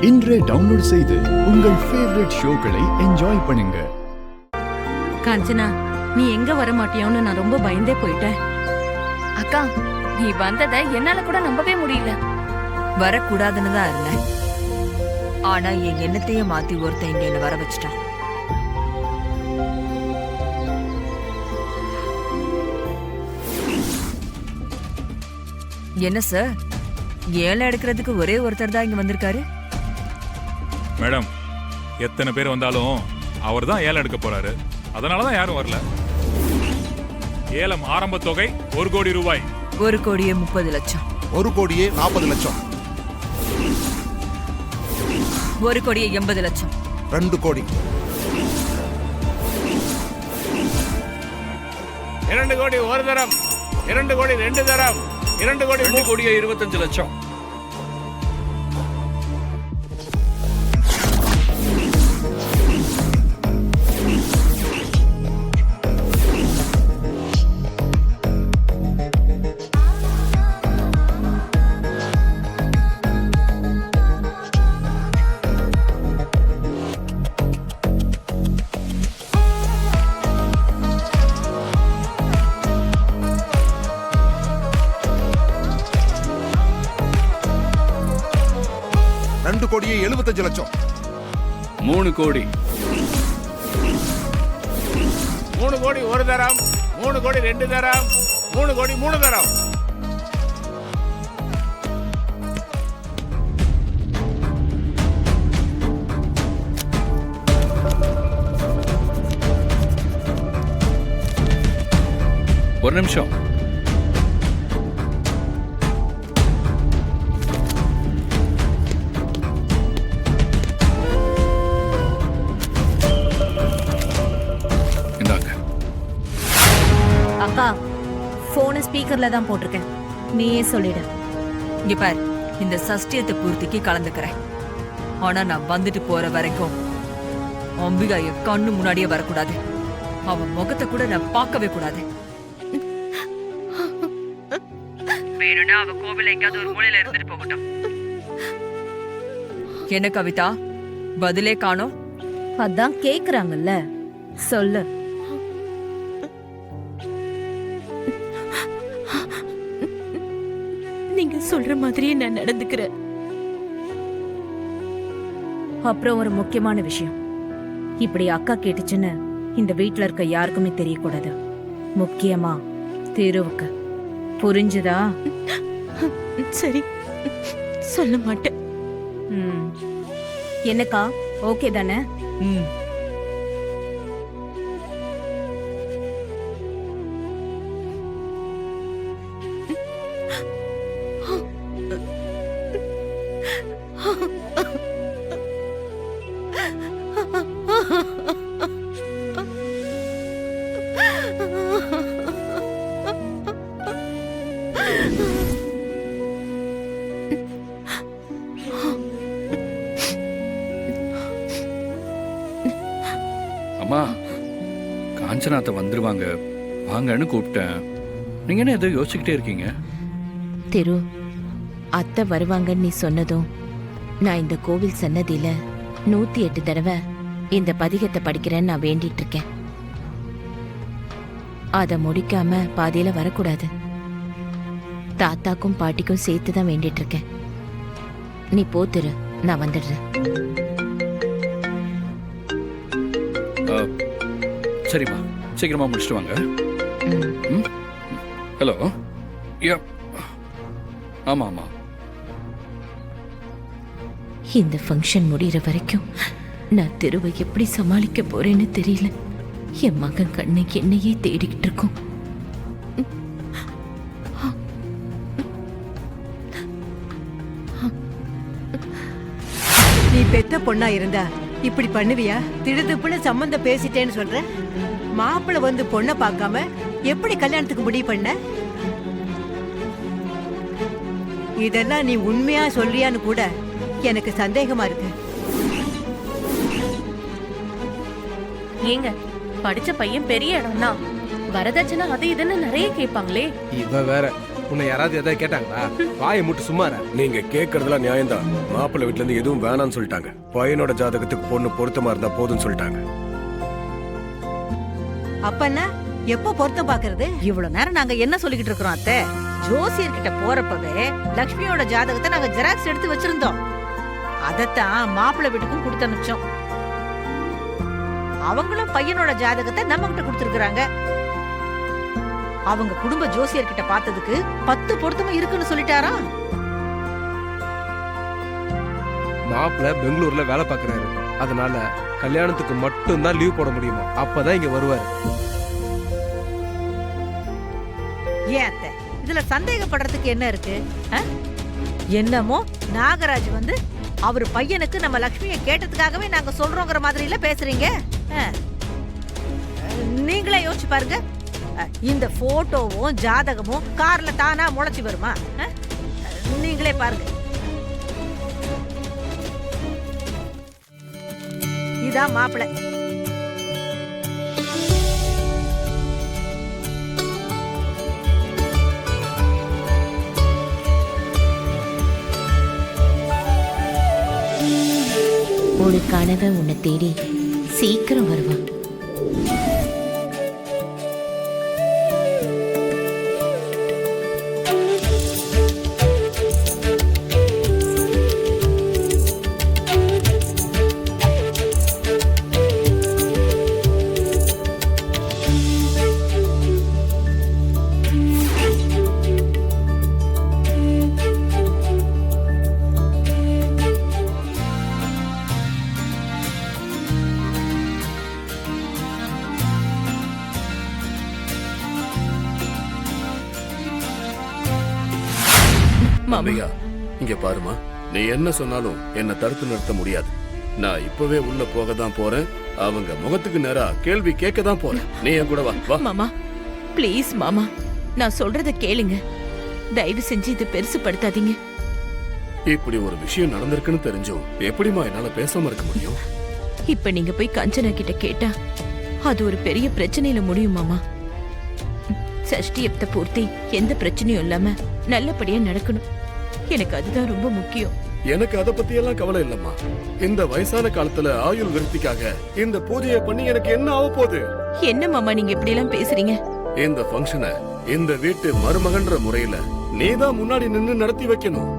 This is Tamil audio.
இன்றே டவுன்லோட் செய்து உங்கள் ஃபேவரட் ஷோக்களை என்ஜாய் பண்ணுங்க. காஞ்சனா, நீ எங்க வர மாட்டியோன்னு நான் ரொம்ப பயந்தே போயிட்டேன். அக்கா, நீ வந்ததை என்னால கூட நம்பவே முடியல. வரக்கூடாதுன்னு தான் இருந்தேன். ஆனா என் எண்ணத்தையே மாத்தி ஒருத்தன் இங்க என்ன வர வச்சுட்டான். என்ன சார், ஏழை எடுக்கிறதுக்கு ஒரே ஒருத்தர் தான் இங்க வந்திருக்காரு? மேடம், எத்தனை பேர் வந்தாலும் அவர் தான் ஏலம் எடுக்க போறாரு. அதனாலதான் யாரும் வரல. ஏலம் ஆரம்ப தொகை 1 கோடி ரூபாய். 1,30,00,000. 1,40,00,000. 1,80,00,000. 2 கோடி. 2 கோடி ஒரு தரம், 2 கோடி 2 தரம், 2 கோடி 2,25,00,000. ரெண்டு கோடியே 75,00,000. 3 கோடி. 3 கோடி ஒரு தரம், 3 கோடி 2 தரம், 3 கோடி 3 தரம். ஒரு நிமிஷம். அக்கா, போன ஸ்பீக்கர்ல தான் போட்டிருக்கேன், நீயே சொல்லிடு. இங்க பார், இந்த சஷ்டியத்தை பூர்த்திக்கு கலந்துக்கிறேன். ஆனா நான் வந்துட்டு போற வரைக்கும் அம்பிகா என் கண்ணு முன்னாடியே வரக்கூடாது. அவன் முகத்தை கூட நான் பார்க்கவே கூடாது. வேணும்னா அவ கோவில எங்கேயாவது ஒரு மூலையில இருந்துட்டு போகட்டும். என்ன கவிதா, பதிலே காணோம்? அதான் கேக்குறாங்கல்ல, சொல்லு. நீங்க சொல்ற மாதிரியே நான் நடந்துக்கிறேன். அப்புறம் ஒரு முக்கியமான விஷயம், இப்படி அக்கா கேட்டுச்சுன்னு இந்த வீட்ல இருக்க யாருக்குமே தெரியக்கூடாது. முக்கியமா திருவுக்கு. புரிஞ்சுதா? சரி, சொல்ல மாட்டேன். என்னக்கா, ஓகே தானே? அம்மா, காஞ்சனாத்த வந்துருவாங்க, வாங்கன்னு கூப்பிட்டேன். நீங்க என்ன ஏதோ யோசிச்சுக்கிட்டே இருக்கீங்க? திரு, அத்தை வருவாங்கன்னு நீ சொன்னதும் நான் இந்த கோவில் சன்னதியில 108 தடவை இந்த பதிகத்தை படிக்கிறேன்னு நான் வேண்டிட்டு இருக்கேன். அதை முடிக்காம பாதியில வரக்கூடாது. தாத்தாக்கும் பாட்டிக்கும் சேர்த்து தான் வேண்டிட்டு இருக்கேன். நீ போ திரு, நான் வந்துடுறேன். சரிம்மா, சீக்கிரமா முடிச்சுட்டு வாங்க. ஹலோ. ஆமா ஆமா. இந்த ஃபங்க்ஷன் முடிகிற வரைக்கும் நான் தெருவை எப்படி சமாளிக்க போறேன்னு தெரியல. என் மகன் கண்ணு என்னையே தேடிக்கிட்டு இருக்கும். நீ பெத்த பொண்ணா இருந்தா இப்படி பண்ணுவியா? திடுதுப்புன்னு சம்பந்தம் பேசிட்டேன்னு சொல்ற. மாப்பிள்ள வந்து பொண்ணை பார்க்காம எப்படி கல்யாணத்துக்கு முடிவு பண்ண? இதெல்லாம் நீ உண்மையா சொல்றியான்னு கூட எனக்கு சந்தேகமா இருக்கு. ஏங்க, படிச்ச பையன் பெரிய இடம்னா வரதட்சணை அது இதுன்னு நிறைய கேட்பாங்களே. இவ வேற உன்னை யாராவது எதாவது கேட்டாங்களா? வாயை மூட்டு சும்மாற. நீங்க கேக்குறதுலாம் நியாயம்தான். மாப்பிள்ளை வீட்டுல இருந்து எதுவும் வேணாம்னு சொல்லிட்டாங்க. பையனோட ஜாதகத்துக்கு பொண்ணு பொருத்தமா இருந்தா போதும்னு சொல்லிட்டாங்க. அப்பன்னா எப்ப பொருத்தம் பாக்குறது? இவ்வளவு நேரம் நாங்க என்ன சொல்லிக்கிட்டு இருக்கிறோம் அத்தை? ஜோசியர்கிட்ட போறப்பவே லக்ஷ்மியோட ஜாதகத்தை நாங்க ஜெராக்ஸ் எடுத்து வச்சிருந்தோம். அதத்தான் மாப்பிள்ளை வீட்டுக்கும் கொடுத்து அனுப்பிச்சோம். அவங்களும் பையனோட ஜாதகத்தை நம்ம கிட்ட கொடுத்துருக்காங்க. அவங்க குடும்ப ஜோசியர்கிட்ட பார்த்ததுக்கு 10 பொருத்தமும் இருக்குன்னு சொல்லிட்டாராம். மாப்பிள்ளை பெங்களூர்ல வேலை பார்க்கறாரு. அதனால கல்யாணத்துக்கு மட்டும்தான் லீவ் போட முடியுமா? அப்பதான் இங்க வருவாரு. ஏன் அத்தை, இதுல சந்தேகப்படுறதுக்கு என்ன இருக்கு? என்னமோ நாகராஜ் வந்து அவர் பையனுக்கு நம்ம லக்ஷ்மியை கேட்டதுக்காகவே நாங்க சொல்றோங்கிற மாதிரி இல்ல பேசுறீங்க. நீங்களே யோசிச்சு பாருங்க. இந்த போட்டோவும் ஜாதகமும் கார்ல தானா முளைச்சு வருமா? நீங்களே பாருங்க. இதான் மாப்பிள்ளை. ஒரு கணவன் உன்னை தேடி சீக்கிரம் வருவான். அம்பிகா, இங்க பாருமா. நீ என்ன சொன்னாலும் என்ன தடுத்து நிறுத்த முடியாது. நான் இப்பவே உள்ள போக தான் போறேன். அவங்க முகத்துக்கு நேரா கேள்வி கேட்க தான் போறேன். நீ என் கூட வா. வா மாமா, ப்ளீஸ் மாமா, நான் சொல்றத கேளுங்க. தயவு செஞ்சு இதை பெருசுப்படுத்தாதீங்க. இப்படி ஒரு விஷயம் நடந்திருக்குன்னு தெரிஞ்சும் எப்படிமா என்னால பேசாம இருக்க முடியும்? இப்ப நீங்க போய் கஞ்சனா கிட்ட கேட்டா அது ஒரு பெரிய பிரச்சனையில முடியும் மாமா. சஷ்டியப்த பூர்த்தி எந்த பிரச்சனையும் இல்லாம நல்லபடியா நடக்கணும். எனக்கு அதுதான் ரொம்ப முக்கியம். எனக்கு அத பத்தி எல்லாம் கவலை இல்லம்மா. இந்த வயசான காலத்துல ஆயுள் விருத்திக்காக இந்த பூஜையை பண்ணி எனக்கு என்ன ஆக போகுது? என்ன மாமா நீங்க இப்படி எல்லாம் பேசுறீங்க? இந்த ஃபங்க்ஷனை இந்த வீட்டு மருமகன்ற முறையில நீதான் முன்னாடி நின்னு நடத்தி வைக்கணும்.